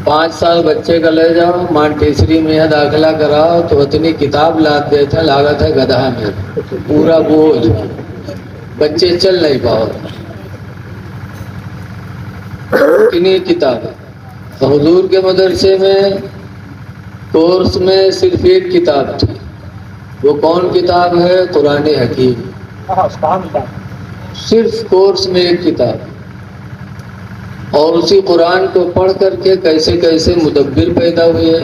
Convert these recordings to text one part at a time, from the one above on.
5 साल बच्चे का ले जाओ मांटेसरी में यहाँ दाखिला कराओ तो इतनी किताब लाद देते लागत है गधा में, पूरा बोझ, बच्चे चल नहीं पाओ, इतनी किताब। तो हुजूर के मदरसे में कोर्स में सिर्फ एक किताब थी, वो कौन किताब है? कुरान हकीम। सिर्फ कोर्स में एक किताब, और उसी कुरान को पढ़ करके कैसे कैसे मुदब्बिर पैदा हुए,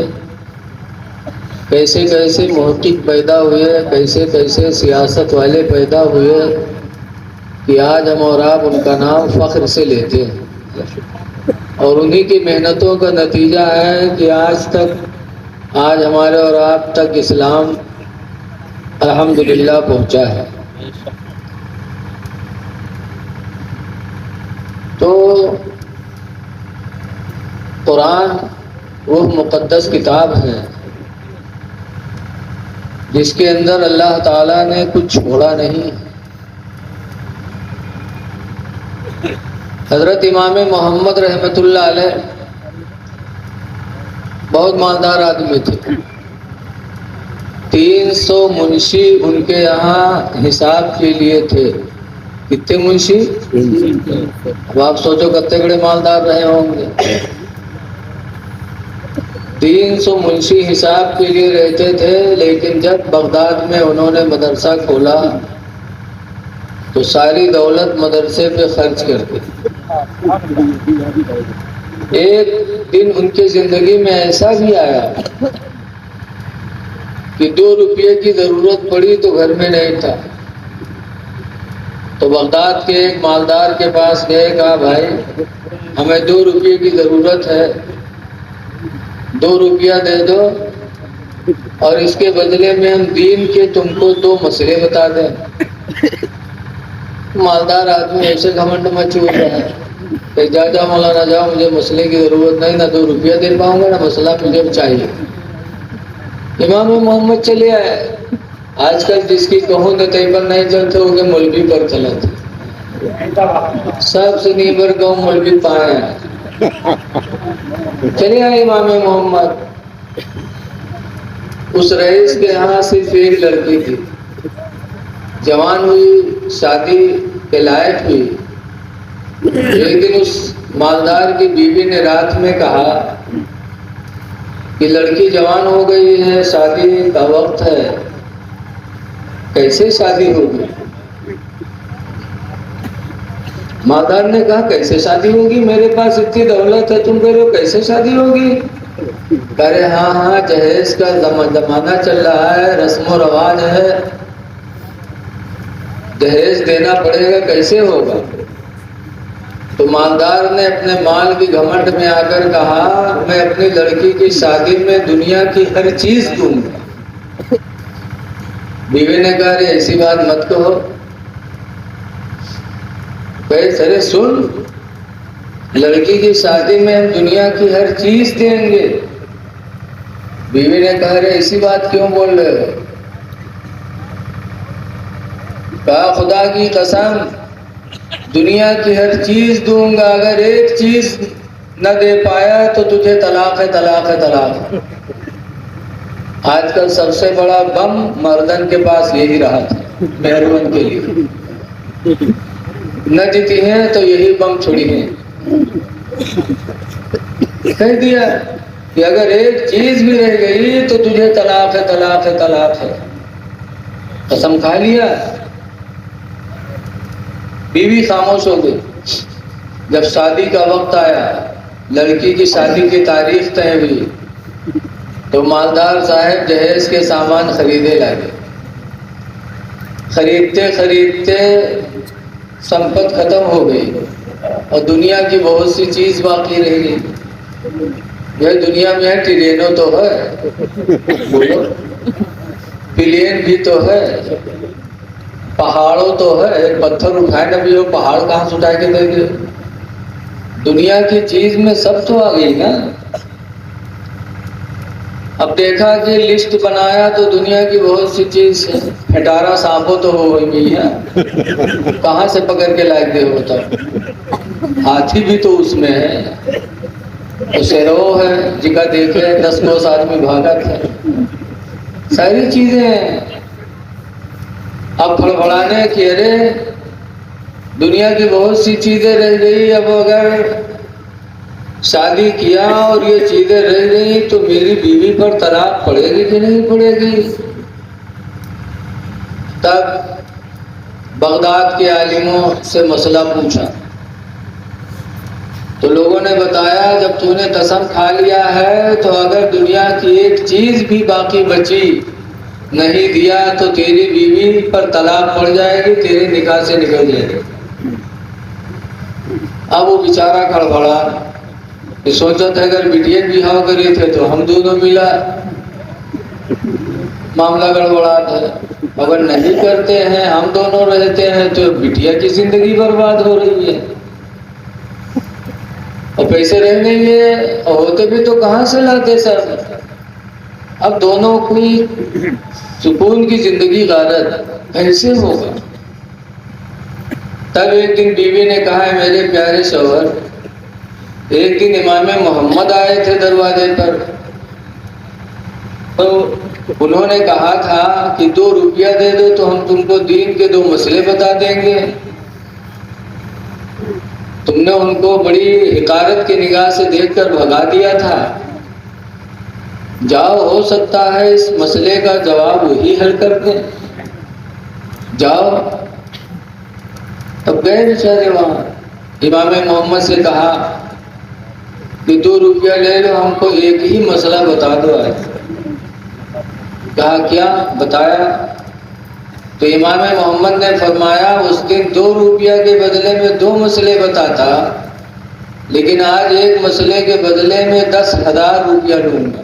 कैसे कैसे मुहक्किक पैदा हुए, कैसे कैसे सियासत वाले पैदा हुए कि आज हम और आप उनका नाम फ़ख्र से लेते हैं। और उन्हीं की मेहनतों का नतीजा है कि आज हमारे और आप तक इस्लाम अल्हम्दुलिल्लाह पहुंचा है। तो कुरान वो मुक़द्दस किताब है जिसके अंदर अल्लाह ताला ने कुछ छोड़ा नहीं। हज़रत इमाम मोहम्मद रहमतुल्लाह अलैह बहुत मालदार आदमी थे। 300 मुंशी उनके यहाँ हिसाब के लिए थे। कितने मुंशी? अब आप सोचो कितने बड़े मालदार रहे होंगे। 300 मुंशी हिसाब के लिए रहते थे, लेकिन जब बगदाद में उन्होंने मदरसा खोला तो सारी दौलत मदरसे पे खर्च कर दी। एक दिन उनकी जिंदगी में ऐसा भी आया कि 2 रुपये की जरूरत पड़ी तो घर में नहीं था, तो बगदाद के एक मालदार के पास गए, कहा भाई हमें 2 रुपये की जरूरत है, 2 रुपया दे दो और इसके बदले में हम दीन के तुमको 2 मसले बता दें। मालदार आदमी ऐसे घमंड मच हुआ है कि जा मौलाना जाओ, मुझे मसले की जरूरत नहीं, ना 2 रुपया दे पाऊंगा ना मसला मुझे चाहिए। इमाम मोहम्मद चले आए। आजकल जिसकी कहूँ न तय पर नहीं चलते होंगे, मौलवी पर चलते, सबसे नीबर कहूँ मौलवी पाए। चले आए इमाम मोहम्मद। उस रईस के यहाँ सिर्फ एक लड़की थी, जवान हुई, शादी के लायक हुई। एक दिन उस मालदार की बीवी ने रात में कहा कि लड़की जवान हो गई है, शादी का वक्त है, कैसे शादी होगी? मालदार ने कहा कैसे शादी होगी, मेरे पास इतनी दौलत है, तुम कह रहे हो कैसे शादी होगी? अरे हाँ, जहेज का जमाना चल रहा है, रस्म रवाज है, दहेज देना पड़ेगा, कैसे होगा? तो मालदार ने अपने माल की घमंड में आकर कहा, मैं अपनी लड़की की शादी में दुनिया की हर चीज दूंगा। बीवी ने कहा अरे ऐसी बात मत कहो। अरे सुन, लड़की की शादी में हम दुनिया की हर चीज देंगे। बीवी ने कहा अरे ऐसी बात क्यों बोल रहे हो? कहा खुदा की कसम, दुनिया की हर चीज दूंगा, अगर एक चीज न दे पाया तो तुझे तलाक है, तलाक है, तलाक है। आजकल सबसे बड़ा बम मर्दन के पास यही रहा था, मेहरबान के लिए न जीती है तो यही बम छोड़ी है। कह दिया कि अगर एक चीज भी रह गई तो तुझे तलाक है, तलाक है, तलाक है। कसम खा लिया। बीवी खामोश हो गई। जब शादी का वक्त आया, लड़की की शादी की तारीख तय हुई, तो मालदार साहब जहेज के सामान खरीदे लगे। खरीदते खरीदते संपत्ति खत्म हो गई और दुनिया की बहुत सी चीज बाकी रह गई। यह दुनिया में है, ट्रेनों तो है, बोलो, प्लेन भी तो है, पहाड़ों तो है, पत्थर उठाए ना भी हो, पहाड़ कहाँ से उठा के देंगे? दुनिया की चीज में सब तो आ गई ना। अब देखा कि लिस्ट बनाया तो दुनिया की बहुत सी चीज है, खटारा सांपों तो हो गई है, कहाँ से पकड़ के लायक दे होता? हाथी भी तो उसमें है, शेरो है जिका देखे 10 कोस आदमी भागत है, सारी चीजें हैं। अब फड़फड़ाने की अरे दुनिया की बहुत सी चीजें रह गई, अब अगर शादी किया और ये चीजें रह गई तो मेरी बीवी पर तलाक पड़ेगी कि नहीं पड़ेगी। तब बगदाद के आलिमों से मसला पूछा तो लोगों ने बताया जब तूने कसम खा लिया है तो अगर दुनिया की एक चीज भी बाकी बची नहीं दिया तो तेरी बीवी पर तलाक पड़ जाएगी, तेरे निकाह से निकल जाएगी। अब वो बेचारा खड़बड़ा, सोचा था अगर बिटिया बिहाव करे थे तो हम दोनों मिला मामला गड़बड़ा था, अगर नहीं करते हैं हम दोनों रहते हैं तो बिटिया की जिंदगी बर्बाद हो रही है और पैसे रह नहीं है और होते भी तो कहाँ से लाते सर। अब दोनों की सुकून की जिंदगी गारत कैसे होगा। तब एक दिन बीवी ने कहा है मेरे प्यारे शौहर, एक दिन इमाम मोहम्मद आए थे दरवाजे पर, तो उन्होंने कहा था कि 2 रुपया दे दो तो हम तुमको दीन के 2 मसले बता देंगे। तुमने उनको बड़ी हिकारत की निगाह से देखकर भगा दिया था, जाओ हो सकता है इस मसले का जवाब वही हल कर दें, जाओ। तब गए बेचारे वहां, इमाम मोहम्मद से कहा कि 2 रुपया ले लो, हमको एक ही मसला बता दो आज। कहा क्या बताया, तो इमाम मोहम्मद ने फरमाया उस दिन 2 रुपया के बदले में 2 मसले बताता, लेकिन आज एक मसले के बदले में 10,000 रुपया लूंगा।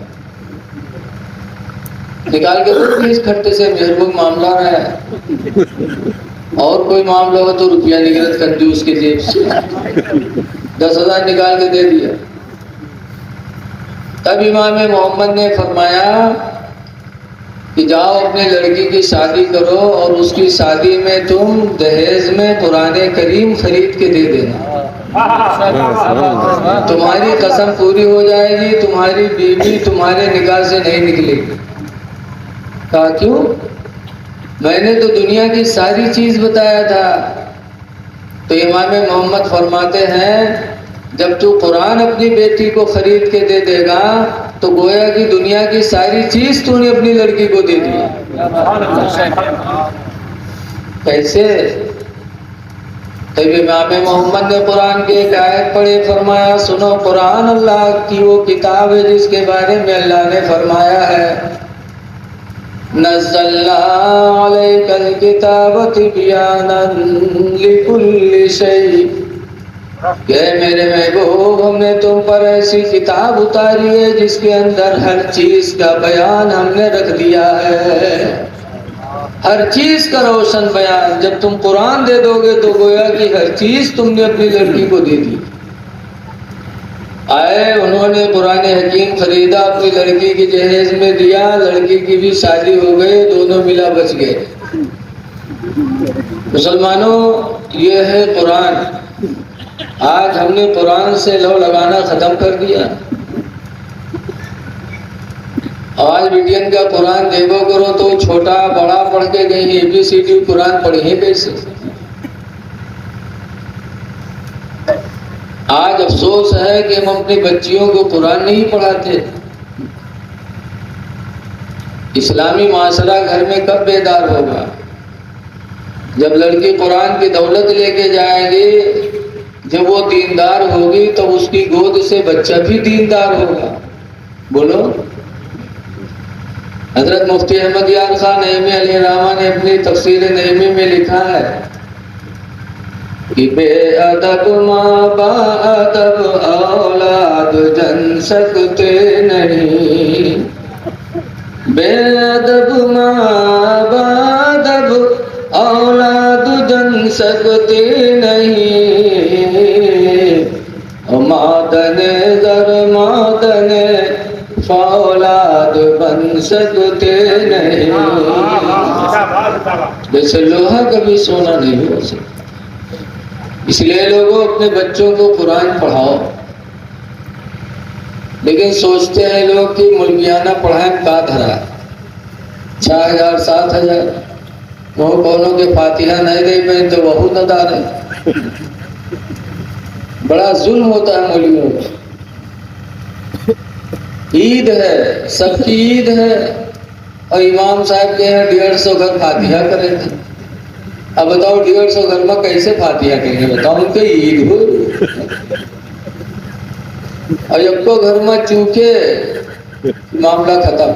निकाल के बोल इस खट्टे से मेहरबान मामला रहा है, और कोई मामला हो तो रुपया निगरत कर दी उसके जेब से, 10,000 निकाल के दे दिया। तब इमाम मोहम्मद ने फरमाया कि जाओ अपने लड़की की शादी करो और उसकी शादी में तुम दहेज में कुरान करीम खरीद के दे देना, तुम्हारी कसम पूरी हो जाएगी, तुम्हारी बीवी तुम्हारे निकाह से नहीं निकलेगी। कहा क्यों, मैंने तो दुनिया की सारी चीज बताया था। तो इमाम मोहम्मद फरमाते हैं जब तू कुरान अपनी बेटी को खरीद के दे देगा तो गोया की दुनिया की सारी चीज तूने अपनी लड़की को दे दी। कैसे? तब इमाम मोहम्मद ने कुरान की एक आयत पढ़े, फरमाया सुनो कुरान अल्लाह की वो किताब है जिसके बारे में अल्लाह ने फरमाया है नज़्ज़लना अलैकल किताब तिबयानन लिकुल्लि शै, कि मेरे महबूब हमने तुम पर ऐसी किताब उतारी है जिसके अंदर हर चीज का बयान हमने रख दिया है, हर चीज का रोशन बयान। जब तुम कुरान दे दोगे तो गोया कि हर चीज तुमने अपनी लड़की को दे दी। आए उन्होंने कुरान हकीम खरीदा, अपनी लड़की की जहेज में दिया, लड़की की भी शादी हो गई, दोनों मिला बच गए। मुसलमानों ये है कुरान। आज हमने कुरान से लव लगाना खत्म कर दिया। आज विज्ञान का कुरान देखो करो तो छोटा बड़ा पढ़ के कहीं ABCD कुरान पढ़ी है कैसे। आज अफसोस है कि हम अपनी बच्चियों को कुरान नहीं पढ़ाते। इस्लामी माशरा घर में कब बेदार होगा? जब लड़की कुरान की दौलत लेके जाएगी, जब वो दीनदार होगी तो उसकी गोद से बच्चा भी दीनदार होगा। बोलो। हजरत मुफ्ती अहमद यार खान नईमी अलैहिर्रहमा ने अपनी तफसीर नईमी में लिखा है कि बेअदब माँ बाअदब औलाद जन सकते नहीं, बेअदब माँ बाअदब औलाद जन सकते नहीं, मादने दर मादने फौलाद बन सकते नहीं। जैसे लोहा कभी सोना नहीं हो सकता। इसलिए लोगों अपने बच्चों को कुरान पढ़ाओ। लेकिन सोचते हैं लोग कि मुल्कियाना पढ़ाए का धरा 6,000 7,000 वो कोनो के फातिहा नहीं दे पे तो वहू न डाले। बड़ा जुल्म होता है मौलवियों पर। ईद है, सबकी ईद है, और इमाम साहब के यहाँ 150 घर फातिहा करे थे। अब बताओ 150 घर में कैसे फातिहा करेंगे, बताओ उनके ईद हो। और जब को घर में चूके मामला खत्म।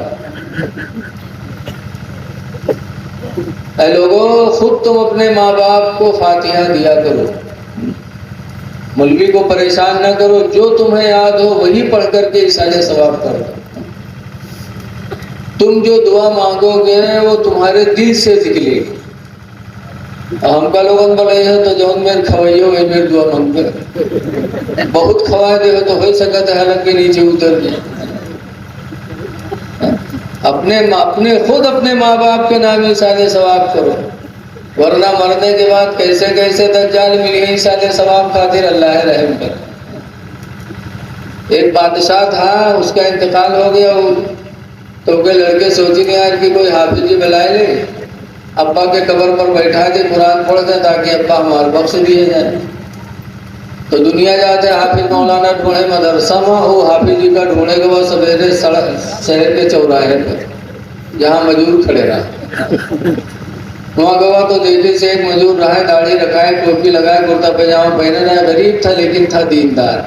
ऐ लोगों, खुद तुम अपने माँ बाप को फातिहा दिया करो, मौलवी को परेशान ना करो, जो तुम्हें याद हो वही पढ़ करके इसाले सवाब करो। तुम जो दुआ मांगोगे वो तुम्हारे दिल से निकलेगी। हमका लोगन बोले है तो जौन मेरे खवाइयो वही मेरे दुआ मांगे, बहुत खवा दे तो हो सकता है हालत के नीचे उतर जाए। अपने खुद अपने माँ बाप के नाम इसाले सवाब करो, वरना मरने के बाद कैसे कैसे दज्जाल मिली है इसाले सवाब खातिर, अल्लाह रहम कर। एक बादशाह था, उसका इंतकाल हो गया, तो के लड़के सोची नहीं यार कि कोई हाफिज जी बुलाए ले, अब्बा के कब्र पर बैठा के कुरान पढ़ दे ताकि अब्बा हमारे बख्श दिए जाए। तो दुनिया जाते हाफिज मौलाना ढूंढे मदरसा में, वो हाफिज जी का ढूंढे के बाद सवेरे सड़क शहर के चौराहे पर जहाँ मजदूर खड़े रहा, वहाँ गवा तो दिल्ली से एक मजदूर रहा है, दाढ़ी रखाए, टोपी लगाए, कुर्ता पैजामा पहने रहा, गरीब था लेकिन था दीनदार।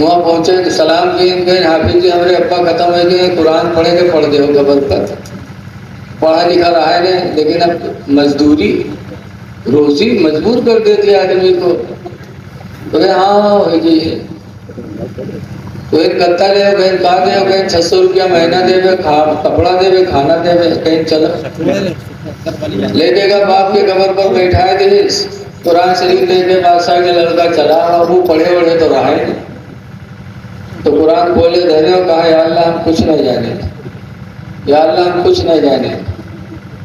वहाँ पहुँचे, सलाम किए, कहे हाफिज जी हमारे अब्बा खत्म हो गए, कुरान पढ़ेंगे, पढ़ दे कबर पर। पढ़ा लिखा रहा है नहीं, लेकिन अब मजदूरी रोजी मजबूर कर देती है आदमी को। तो हाँ हो जी, तो एक कत्ता ले कहीं कहा दे, कहीं 600 रुपया महीना देवे, कपड़ा देवे, खाना देवे, कहीं चलो ले देगा। बाप के कबर पर बैठाए दे, कुरान शरीफ लेके बादशाह के लड़का चला, और वो पढ़े पढ़े तो रहा है। तो कुरान खोले धरे और कहा या अल्लाह हम कुछ नहीं जाने, या अल्लाह हम कुछ नहीं जाने,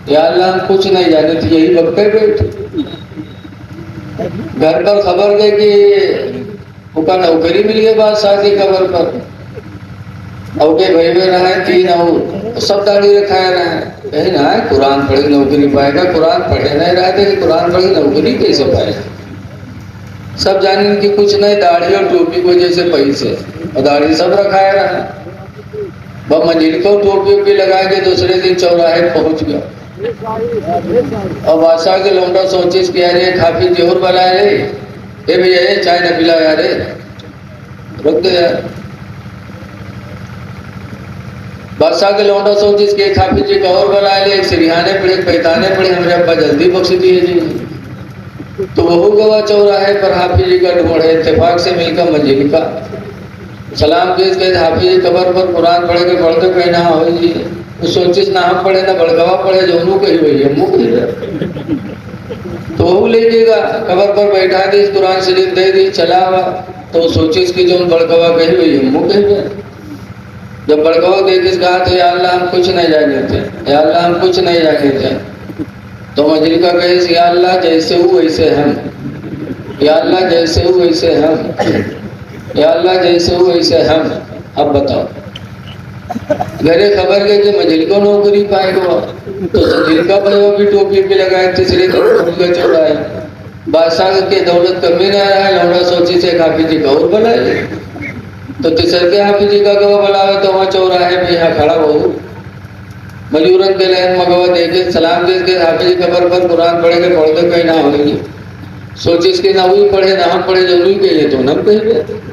या अल्लाह हम कुछ नहीं जाने। तो यही बक्के बैठे। घर पर खबर गई कि उनका नौकरी मिल गई बादशाह की कबर पर, और के भाई में रहा है 3 और सब दाढ़ी रखाया रहा है, कहीं ना है कुरान पढ़े नौकरी पाएगा, कुरान पढ़े नहीं रहा थे, कुरान पढ़े नौकरी कैसे पाएगा। सब जाने कि कुछ नहीं, दाढ़ी और टोपी को जैसे पैसे, और दाढ़ी सब रखाया रहा है। वह मंजिल को टोपी वोपी लगा के दूसरे दिन चौराहे पहुंच गया, और बादशाह के लौंडा सोचिस कि यार ये काफी जोर वाला है, ये भैया ये चाय न पिलाओ यार, रुक दे यार। बादशाह के लौंडा सोचिस कि काफी जी का और वाला है, एक सिरिहाने पड़े, पैताने पड़े, हमारे अब्बा जल्दी बख्श दिए जी। तो वहू गवा चौराहे पर हाफिज जी का ढूंढे, इत्तेफाक से मिलकर मंजिल का सलाम किस कहे हाफिज जी कबर पर कुरान पढ़े के पढ़ते कहीं ना हो जी। तो सोचिस ना हम पढ़े ना बड़गवा पढ़े, दोनों कही हुई है मुँह तो वो ले लेगा, कबर पर बैठा दी, कुरान शरीफ दे दी, चला हुआ। तो सोचिस की जो बड़गवा कही हुई है मुँह कही है। जब बड़गवा देखिस कहा तो या अल्लाह हम कुछ नहीं जाने थे, या अल्लाह हम कुछ नहीं जाने थे। तो मजिल का कहे या अल्लाह जैसे हो वैसे हम, या अल्लाह जैसे हो वैसे हम, या अल्लाह जैसे हो वैसे हम। अब बताओ, घरे खबर गई कि मजिल को नौकरी पाएगा, तो मजिल का भाई भी टोपी भी लगाए, तीसरे दिन चौड़ा है। बादशाह के दौलत कमी ना रहा है, लौड़ा सोची से हाफिज जी का और बुलाए, तो तीसरे के हाफिज जी का गवा बुलावे, तो वहाँ चौराहे में यहाँ खड़ा हो मजूरन के लाइन मगवा देखे, सलाम दे के हाफिज जी कबर पर कुरान पढ़े के पढ़ते कहीं ना होगी। सोचिस कि ना वही पढ़े ना हम पढ़े, जरूरी के लिए तो हम कहे।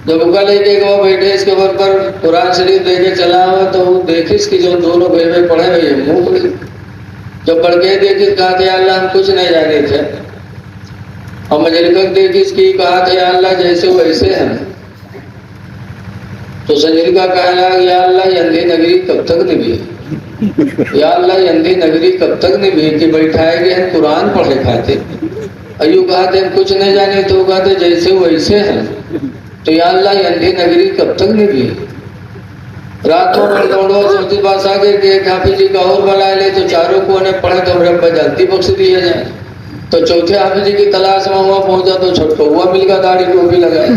जब उका लेके गवा बैठे इसके ऊपर पर कुरान शरीफ लेके चला हुआ, तो देखिस कि जो दोनों भाई में पढ़े हुए मुँह पड़े। जब पढ़ के देखिस कहा था अल्लाह हम कुछ नहीं जाने थे, और मजलिकत देखिस की कहा था अल्लाह जैसे वैसे हैं। तो सजल का कहना या अल्लाह यंदी नगरी कब तक निभी, या अल्लाह यंदी नगरी कब तक निभी कि बैठाएंगे हम कुरान पढ़े खाते। अयू कहा थे हम कुछ नहीं जाने, तो कहते जैसे वैसे हैं। तो या अल्लाह यंदी नगरी कब तक निभी। रात में दौड़ो सोची बादशाह के हाफिज जी का और बुला ले, तो चारों को उन्हें पढ़े तो हमारे अब्बा जल्दी बख्श दिए जाए। तो चौथे हाफिज जी की तलाश में हुआ पहुंचा, तो छटका हुआ मिल गया, दाढ़ी टोपी लगाए।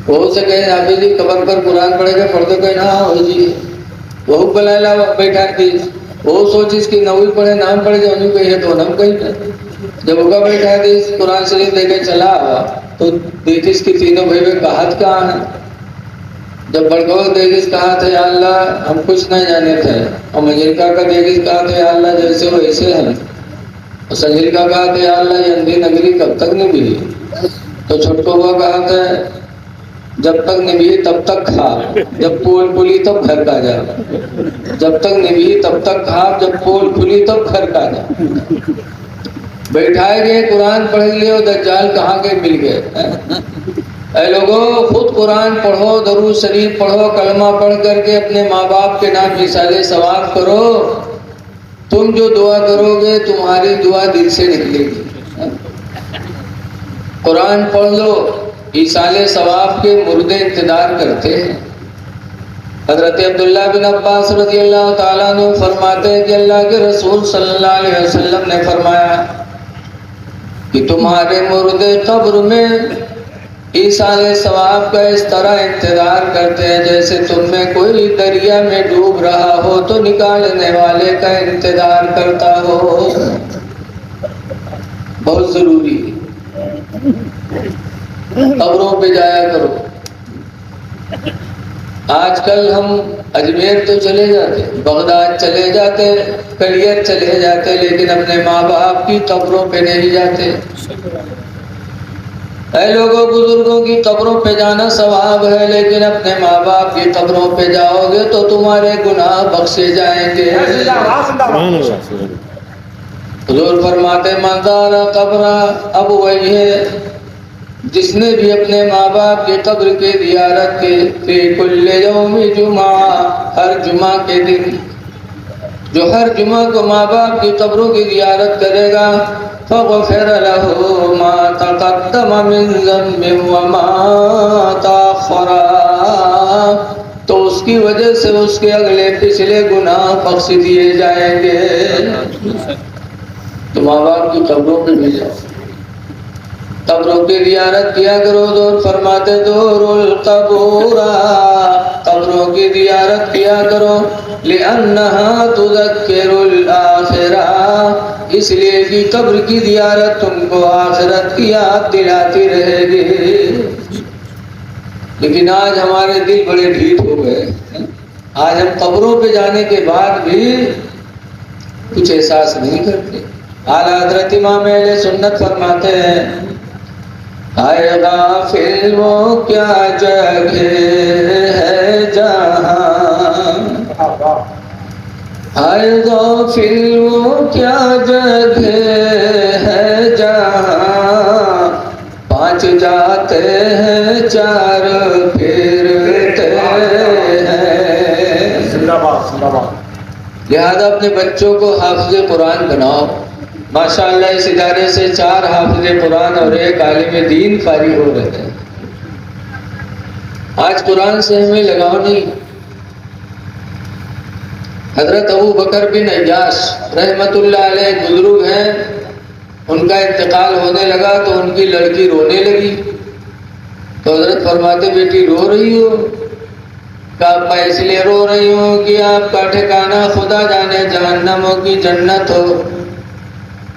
वो से कहे हाफिज जी कबर पर कुरान पढ़ेगा, पढ़ दो, कहे ना हो जी वो बलाला बैठा थी, वो सोचिस कि नवी पढ़े नाम पढ़े जो नहीं कही तो नम कही था। जब होगा बैठा थी कुरान शरीफ लेके चला तो देखिस कि तीनों भाई में कहात कहाँ है। जब बड़को देखिस कहा थे या अल्लाह हम कुछ नहीं जाने थे, और मंजिलका का देखिस कहा थे या अल्लाह जैसे वैसे है, और संजिलका कहा थे या अल्लाह ये अंधी नगरी कब तक नहीं मिली। तो छोटको हुआ कहा था जब तक निभी तब तक खा, जब पोल खुली तब घर का जा। जब तक निभी तब तक खा, जब पोल खुली तब घर का जा। बैठाए गए कुरान पढ़ लियो, दज्जाल कहाँ के मिल गए। ऐ लोगों खुद कुरान पढ़ो, दरूद शरीफ पढ़ो, कलमा पढ़ करके अपने माँ बाप के नाम मिसाले सवाब करो। तुम जो दुआ करोगे तुम्हारी दुआ दिल से निकलेगी। कुरान पढ़ लो, ईसाले सवाब के मुर्दे इंतजार करते हैं। हजरत अब्दुल्ला बिन अब्बास रज़ी अल्लाह ताला अन्हु फरमाते हैं कि अल्लाह के रसूल सल्लल्लाहु अलैहि वसल्लम ने फरमाया कि तुम्हारे मुर्दे कब्र में ईसाले सवाब का इस तरह इंतजार करते हैं जैसे तुम में कोई दरिया में डूब रहा हो तो निकालने वाले का इंतजार करता हो। बहुत जरूरी है, कब्रों पे जाया करो। आजकल हम अजमेर तो चले जाते, बगदाद चले जाते, कलियत चले जाते, लेकिन अपने माँ बाप की कब्रों पे नहीं जाते। ऐ लोगों बुजुर्गों की कब्रों पे जाना सवाब है, लेकिन अपने माँ बाप की कब्रों पे जाओगे तो तुम्हारे गुनाह बख्शे जाएंगे। हुजूर फरमाते मंज़ारा कब्रा अब वही है जिसने भी अपने माँ बाप के कब्र के ज़ियारत के फी कुल्ले यौमी जुमा, हर जुमा के दिन जो हर जुमा को माँ बाप की कब्रों की ज़ियारत करेगा फ़ग़फ़िर लहू मा तक़द्दम मिन ज़म्बि व मा तअख़्ख़रा, तो उसकी वजह से उसके अगले पिछले गुनाह बख्श दिए जाएंगे। तो माँ बाप की कब्रों पे भी जाओ, कब्रों की ज़ियारत किया करो। दूर फरमाते दूरुल कबूरा, कब्रों की ज़ियारत किया करो। लिअन्नहा तुज़क्किरुल आखिरा, इसलिए कि कब्र की ज़ियारत तुमको आखिरत की याद दिलाती रहेगी। लेकिन आज हमारे दिल बड़े ढीठ हो गए। आज हम कब्रों पे जाने के बाद भी कुछ एहसास नहीं करते। आला हज़रत इमाम अहले सुन्नत फरमाते हैं हाय गाफिल वो क्या जगह है जहाँ, हाय गाफिल वो क्या जगह है जहाँ, पांच जाते हैं चार फिरते हैं। लिहाजा अपने बच्चों को हाफिज़ कुरान बनाओ। माशाअल्लाह इस इदारे से 4 हाफिज़ कुरान और 1 आलिम दीन फारिग हो रहे हैं। आज कुरान से हमें लगाव नहीं। हजरत अबू बकर बिन अय्याश रहमतुल्लाह अलैह बुजुर्ग हैं, उनका इंतकाल होने लगा तो उनकी लड़की रोने लगी। तो हजरत फरमाते बेटी रो रही हो? मैं इसलिए रो रही हूँ कि आपका ठिकाना खुदा जाने जहन्नम हो कि जन्नत हो,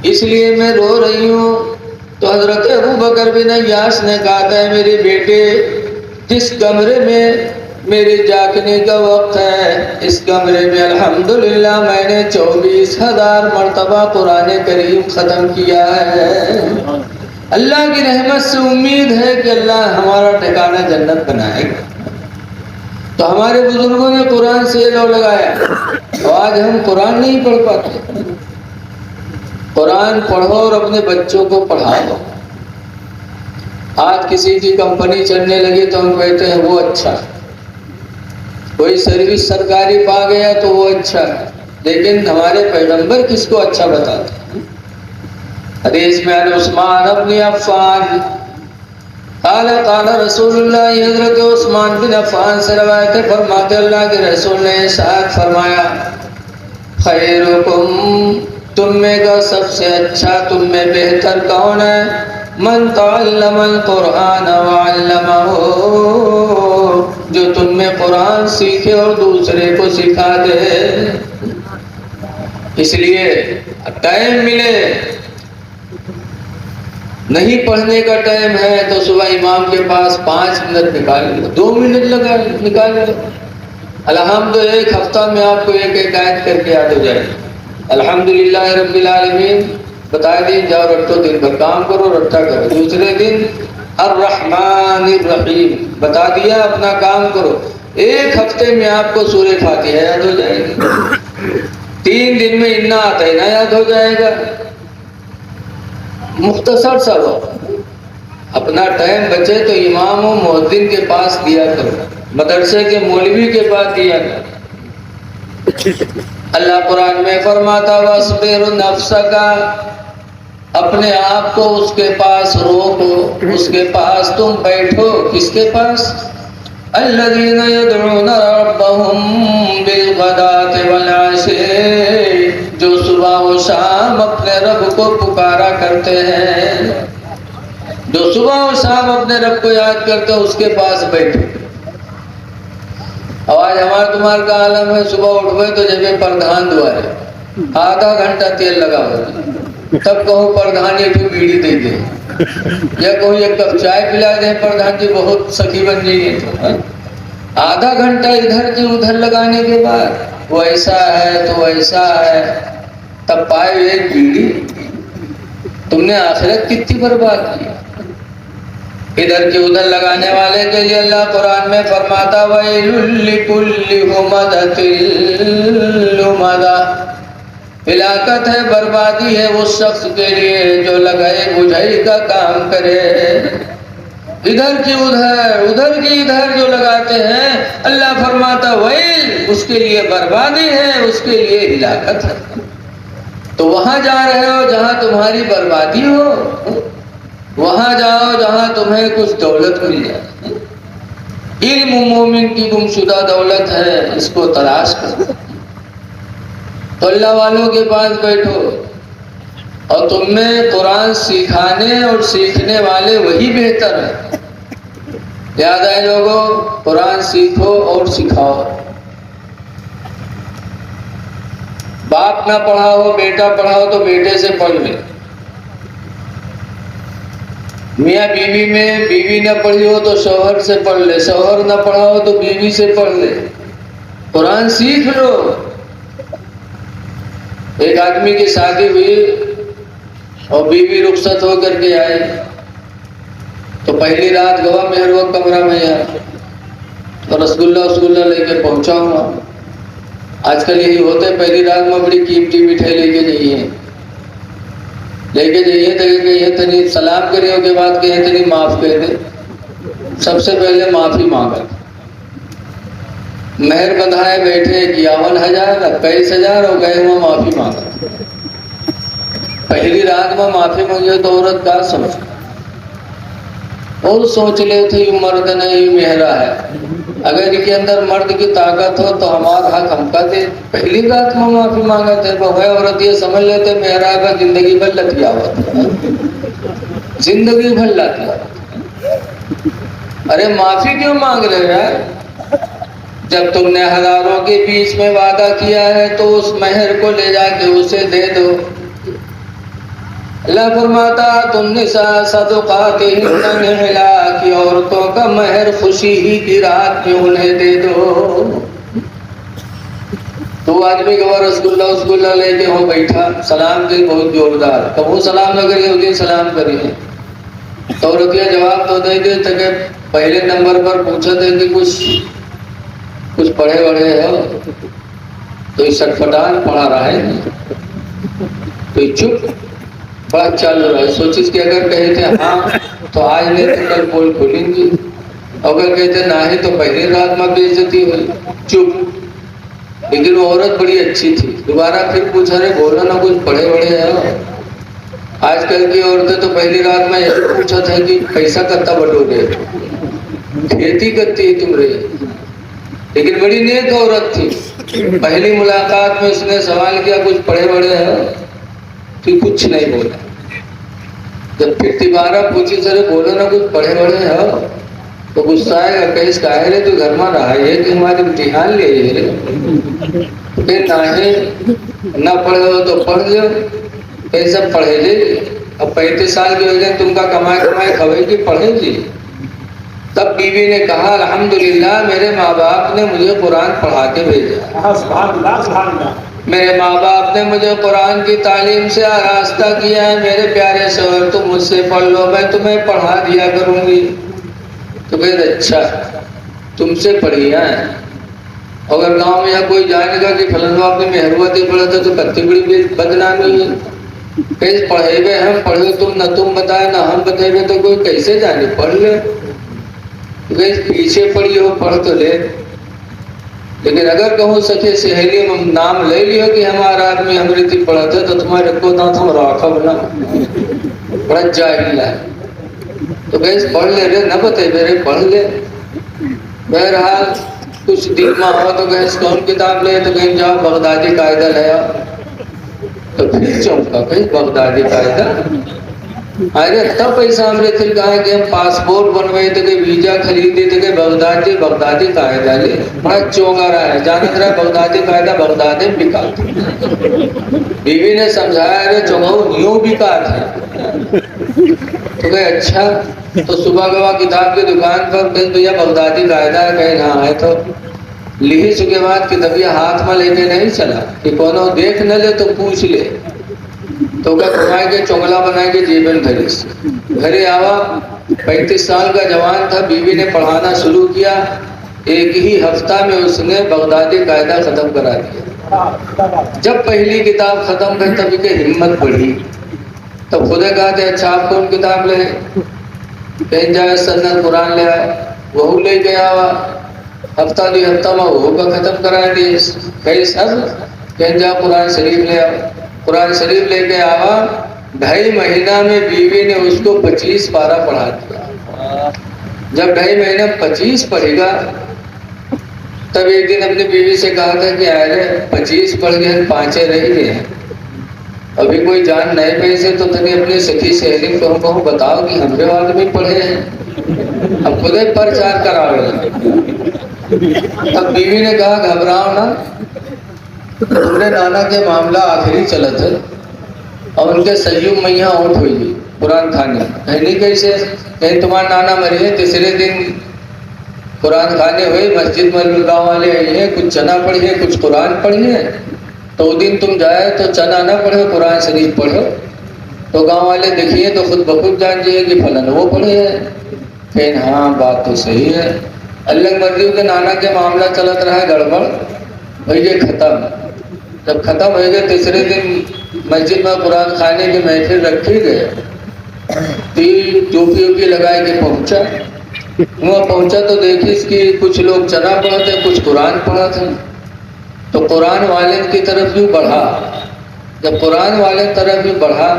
इसलिए मैं रो रही हूँ। तो हजरत अबू बकर बिन अय्याश ने कहा था मेरे बेटे, जिस कमरे में मेरे जागने का वक्त है इस कमरे में अल्हम्दुलिल्लाह मैंने 24,000 मरतबा कुरान करीम ख़त्म किया है। अल्लाह की रहमत से उम्मीद है कि अल्लाह हमारा ठिकाना जन्नत बनाएगा। तो हमारे बुजुर्गों ने कुरान से लो लगाया, तो आज हम कुरान नहीं पढ़ पाते। कुरान पढ़ो और अपने बच्चों को पढ़ाओ। आज किसी की कंपनी चलने लगी तो हम कहते हैं वो अच्छा, कोई सर्विस सरकारी पा गया तो वो अच्छा, लेकिन हमारे पैगंबर किसको अच्छा बताते हैं? हदीस में अन उस्मान इब्न अफ़्फ़ान काला रसूलुल्लाह, हज़रत उस्मान बिन अफ़्फ़ान से रवायत है, फरमाते अल्लाह के रसूल ने इरशाद फरमाया खैरुकुम, तुम में का सबसे अच्छा, तुम में बेहतर कौन है? मन तअल्लमल कुरान व अल्लमहु, जो तुमने कुरान सीखे और दूसरे को सिखा दे। इसलिए टाइम मिले, नहीं पढ़ने का टाइम है तो सुबह इमाम के पास 5 मिनट निकाल लो, 2 मिनट लगा निकाल लो। अल्हम्दु एक हफ्ता में आपको एक आयत करके याद हो जाए। अल्हम्दुलिल्लाह रब्बिल आलमीन बता दी, जाओ रट्टो दिन भर काम करो, रट्टा करो। दूसरे दिन अर्रहमानिर रहीम बता दिया, अपना काम करो। एक हफ्ते में आपको सूरह फातिहा याद हो जाएगी। 3 दिन में इन्ना अतैना याद हो जाएगा। मुख्तसर सा वक्त। अपना टाइम बचे तो इमाम और मुअज्जिन के पास दिया करो, मदरसे के मौलवी के पास दिया करो। अल्लाह कुरान में फरमाता वस्बिर नफ्सका, अपने आप को उसके पास रोको, उसके पास तुम बैठो। किसके पास? अल्लज़ीना यदऊना रब्बहुम बिलगदाति वल आशी, जो सुबह व शाम अपने रब को पुकारा करते हैं। जो सुबह व शाम अपने रब को याद करते हैं उसके पास बैठो। आज हमारे तुम्हारे का आलम है, सुबह उठवे तो जब प्रधान दुआ है, आधा घंटा तेल लगा हुआ, तब कहूँ प्रधान एक बीड़ी दे दे, या कहूँ एक कप चाय पिला दे प्रधान जी, बहुत सखी बन जाइए। तो आधा घंटा इधर से उधर लगाने के बाद वो ऐसा है तो ऐसा है, तब पाए एक बीड़ी। तुमने आखिरत कितनी बर्बाद की। इधर के उधर लगाने वाले के लिए अल्लाह कुरान में फरमाता वैलुल लिकुल्लि हुमज़तिल लुमज़ा, हिलाकत है, बर्बादी है उस शख्स के लिए जो लगाए बुझाई का काम करे। इधर की उधर, उधर की इधर जो लगाते हैं, अल्लाह फरमाता वैल, उसके लिए बर्बादी है, उसके लिए हिलाकत है। तो वहां जा रहे हो जहां तुम्हारी बर्बादी हो, वहां जाओ जहां तुम्हें कुछ दौलत मिल जाए। इल्म मोमिन की गुमशुदा दौलत है, इसको तलाश करो। तो अल्लाह वालों के पास बैठो, और तुम्हें कुरान सिखाने और सीखने वाले वही बेहतर है। याद आए लोगों, कुरान सीखो और सिखाओ। बाप ना पढ़ा हो, बेटा पढ़ा हो तो बेटे से पढ़ ले। मियाँ बीवी में बीवी न पढ़ी हो तो शौहर से पढ़ ले, शौहर न पढ़ा हो तो बीवी से पढ़ ले। कुरान सीख लो। एक आदमी की शादी हुई और बीवी रुखसत होकर के आए, तो पहली रात गवा मेहरवा कमरा में यार, तो रसगुल्ला लेके पहुंचा हुआ। आजकल यही होता है, पहली रात में बड़ी कीमती मिठाई लेके जाइए तो तनी सलाम करिए के बाद कहे तनी माफ कर दे। सबसे पहले माफी मांगा, मेहर बंधाए बैठे 51,000 21,000 और गए हुआ माफी मांगा। पहली रात में माफी मांगी तो औरत का समझ और सोच ले थे मर्द नहीं मेहरा है। अगर इनके अंदर मर्द की ताकत हो तो हमारा हक हमका दे। पहली रात में माफी मांगा थे, औरत ये समझ लेते मेहरा का जिंदगी भर लतिया हुआ, जिंदगी भर लतिया। अरे माफी क्यों मांग रहे हो यार? जब तुमने हजारों के बीच में वादा किया है तो उस मेहर को ले जाके उसे दे दो। अल्लाह फरमाता तुमने सदक़ातिहिन्ना निहला, कि औरतों का मेहर खुशी ही की रात में उन्हें दे दो। तो आदमी का रसगुल्ला लेके हो बैठा, सलाम दे बहुत जोरदार, कबू सलाम न करिए उस दिन सलाम करिए। तो औरतिया जवाब तो दे दे तक पहले नंबर पर पूछा थे कि कुछ पढ़े वढ़े हो, तो इस सटफटान पढ़ा रहा है, तो चुप बात चालू रहा है। सोचिस कि अगर कहे थे हाँ तो आज नहीं तो कल पोल खोलेंगे, अगर कहते ना है तो पहले रात में बेइज्जती हुई, चुप। लेकिन वो औरत बड़ी अच्छी थी, दोबारा फिर पूछा रे बोलो ना कुछ पढ़े बड़े है। आजकल की औरतें तो पहली रात में यही पूछा था कि पैसा कत्ता बटोरे, खेती करती है तुम रे। लेकिन बड़ी नेक औरत थी। पहली मुलाकात में उसने सवाल किया कुछ पढ़े बड़े है, तो कुछ नहीं बोला। जब फिर दोबारा पूछी सर बोलो ना कुछ पढ़े वढ़े हो, तो गुस्सा आएगा, कहीं काहे रे तू घर में रहा है कि हमारे इम्तिहान ले रे। फिर नाहे ना पढ़े हो तो पढ़ लो, कहीं सब पढ़े ले। अब 35 साल की हो गए, तुमका कमाए कमाए खवेगी पढ़ेगी। तब बीवी ने कहा अल्हम्दुलिल्लाह मेरे माँ बाप ने मुझे कुरान पढ़ा के भेजा, मेरे माँ बाप ने मुझे कुरान की तालीम से आरास्ता किया है। मेरे प्यारे शोहर तुम मुझसे पढ़ लो, मैं तुम्हें पढ़ा दिया करूंगी। तो फिर अच्छा तुमसे पढ़िया है। अगर गांव में या कोई जानेगा कि फलनवा अपने मेहरबाती पढ़ा था तो कत्ती बड़ी बदनामी है। कहीं पढ़ेबे हम पढ़े तुम न तुम बताए ना हम बताएंगे तो कोई कैसे जाने, पढ़ ले। कहीं पीछे पड़ी हो पढ़ तो ले। लेकिन अगर कहूँ सके सहेली में नाम ले लियो कि हमारा आदमी अमृति पढ़ा था तो तुम्हारे को दांत हम राखब ना, बड़ा जाहिल है। तो गैस पढ़ ले रे, न बतेबे रे पढ़ ले। बहरहाल कुछ दिन में हो तो गैस कौन किताब ले, तो कहीं जाओ बगदादी कायदा ले आओ। तो फिर चौंका, कहीं बगदादी कायदा, अरे तब पैसा हमने फिर कहा कि हम पासपोर्ट बनवाए थे, वीजा खरीदे थे, बगदादी कायदा ले। बड़ा चोंगा रहा है, जानत रहा बगदादी कायदा बगदादी बिका। बीवी ने समझाया अरे चौंगाऊ न्यू बिका था। तो कहे अच्छा, तो सुबह गवा किताब की दुकान पर कहीं भैया बगदादी कायदा है, कहीं हाँ है। तो लिही के बाद किताबिया हाथ में लेके नहीं चला कि कोनो देख न ले तो पूछ ले। तो क्या घुमाए के चोंगला बनाए के जेबन धरिस घरे आवा। 35 साल का जवान था, बीवी ने पढ़ाना शुरू किया। एक ही हफ्ता में उसने बगदादी कायदा खत्म करा दिया। जब पहली किताब खत्म कर तभी के हिम्मत बढ़ी। तब खुदे कहा थे अच्छा आप कौन किताब ले, कहीं जाए सन्नत कुरान ले आए, वह ले गया। हफ्ता 2 हफ्ता में वो का खत्म करा दिए। कहीं सब कहीं जाओ कुरान शरीफ ले आओ। कुरान शरीफ लेके आवा, 2.5 महीना में बीवी ने उसको 25 पारा पढ़ा दिया। जब 2.5 महीने 25 पढ़ेगा, तब एक दिन अपनी बीवी से कहा था कि अरे 25 पढ़ गए 5 रह गए, अभी कोई जान नहीं पैसे तो तभी अपनी सखी सहेली को कहूँ बताओ कि हमरे आदमी पढ़े हैं, अब खुद ही प्रचार करावे। अब बीवी ने कहा घबराओ ना, तुमरे नाना के मामला आखिरी चलत है और उनके सयुग मैया ओट हुई कुरान खाने। कहनी कैसे, कहीं तुम्हारा नाना मरे, तीसरे दिन कुरान खाने हुए, मस्जिद में गाँव वाले आई हैं, कुछ चना पढ़िए कुछ कुरान पढ़िए। तो उस दिन तुम जाए तो चना ना पढ़ो, कुरान शरीफ पढ़ो। तो गांव वाले देखिए तो खुद बखुद जान जाइए कि फलन वो पढ़े है। कहीं हाँ बात तो सही है। अल्लाह मर्जी के नाना के मामला चलत रहा है, गड़बड़ भैया खत्म। जब खत्म हो गए तीसरे दिन मस्जिद में कुरान खाने की महफिल रखी गए। टोपी वोपी लगाए के पहुंचा, वहाँ पहुंचा तो देखी कि कुछ लोग चना पढ़ते कुछ कुरान पढ़ते। तो कुरान वाले की तरफ भी बढ़ा। जब कुरान वाले तरफ भी बढ़ा,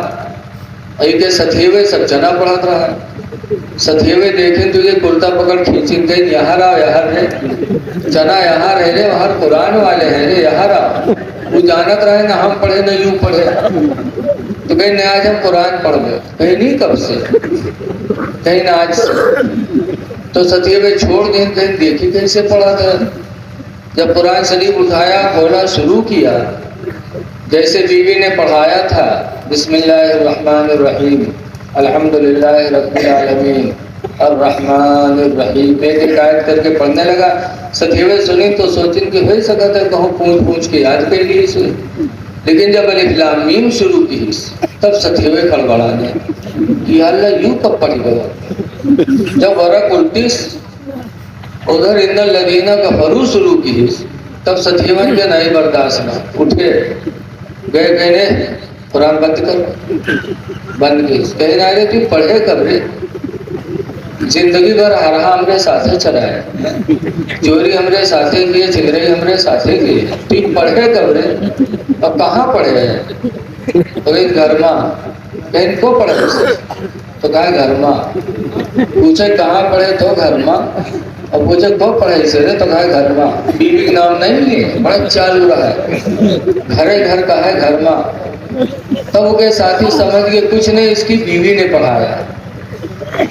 के सथेवे सब चना पढ़त रहा। सथेवे देखे तुझे कुर्ता पकड़ खींची गई, यहाँ रहा यहाँ रहे, चना यहाँ रह रहे, वहाँ कुरान वाले हैं रे यहाँ रहा। वो जानत रहे ना हम पढ़े ना यूं पढ़े। तो कहीं न आज हम कुरान पढ़ गए, कहीं नहीं कब से, कहीं ना आज से। तो सथेवे छोड़ दें, कहीं देखी कैसे पढ़ा था। जब कुरान शरीफ उठाया, खोला, शुरू किया, जैसे बीवी ने पढ़ाया था, बिस्मिल्लाहिर्रहमानिर्रहीम अल्हम्दुलिल्लाहि रब्बिल आलमीन अर्रहमानिर्रहीम, एक आयत करके पढ़ने लगा। सथेवे सुनी तो सोचिन कि हो सका था कहूँ पूछ पूछ के याद कर ली सुनी। लेकिन जब अलिफ लाम मीम शुरू की तब सथेवे खड़बड़ाने कि अल्लाह यूं कब पढ़ गया। जब वरक 29 उधर इन्नल लदीना कफरू शुरू की तब सथेवन के नहीं बर्दाश्त ना उठे गए, कहने कुरान बंद कर, बंद की। कहना रे तू पढ़े कब रे, जिंदगी भर हरा हमरे साथे चला है, चोरी हमरे साथे किए, चिगरे हमरे साथे किए, तू पढ़े कब रे, अब कहाँ पढ़े है। तो घर में कहीं को पढ़े तो कहा घर में। पूछे कहाँ पढ़े तो घर में, और पूछे को पढ़े से रे तो कहा घर में। बीवी का नाम नहीं लिए, बड़ा चालू रहा है, घरे घर का है घर में। तब वो के साथी समझ गए कुछ नहीं, इसकी बीवी ने पढ़ाया।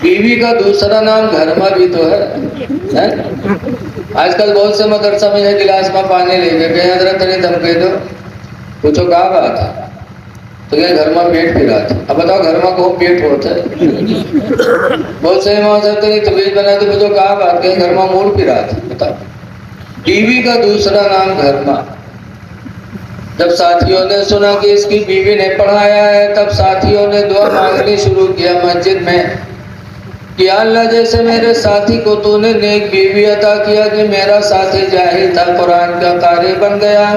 बीवी का दूसरा नाम घरमा भी तो है? आजकल बहुत से मदरसा में गिलास में पानी ले गए, हजरत नहीं धमके दो, पूछो कहा बात है, तो क्या घर में पेट फिरा था। अब बताओ घर में को पेट होता है? बहुत सही माँ से नहीं तबीयत बना तो मुझे कहा बात है, घर में मूड फिरा था। बताओ, बीवी का दूसरा नाम घर में। जब साथियों ने सुना कि इसकी बीवी ने पढ़ाया है, तब साथियों ने दुआ मांगनी शुरू किया मस्जिद में कि अल्लाह जैसे मेरे साथी को तूने नेक बीवी अता किया कि मेरा साथी जाहिल था कुरान का कारी बन गया,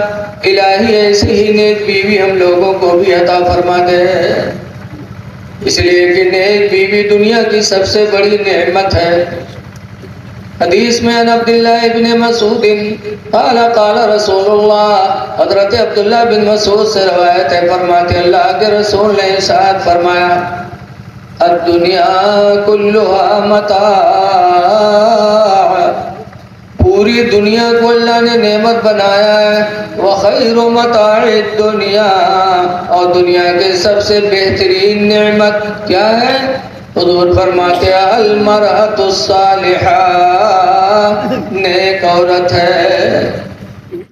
इलाही ऐसी ही नेक बीवी हम लोगों को भी अता फरमा दे। इसलिए कि नेक बीवी दुनिया की सबसे बड़ी नेमत है। हदीस में अब्दुल्लाह इब्न मसूद क़ाल रसूलुल्लाह, हज़रत अब्दुल्लाह बिन मसूद से रवायत है, फरमाते अल्लाह के रसूल ने इरशाद फरमाया, दुनिया कुल्लुहा मता, पूरी दुनिया को अल्लाह ने नेमत बनाया है। व खैरु मताइद दुनिया, और दुनिया के सबसे बेहतरीन नेमत क्या है? हुज़ूर फरमाते अल मरअतुस सालिहा, नेक औरत है।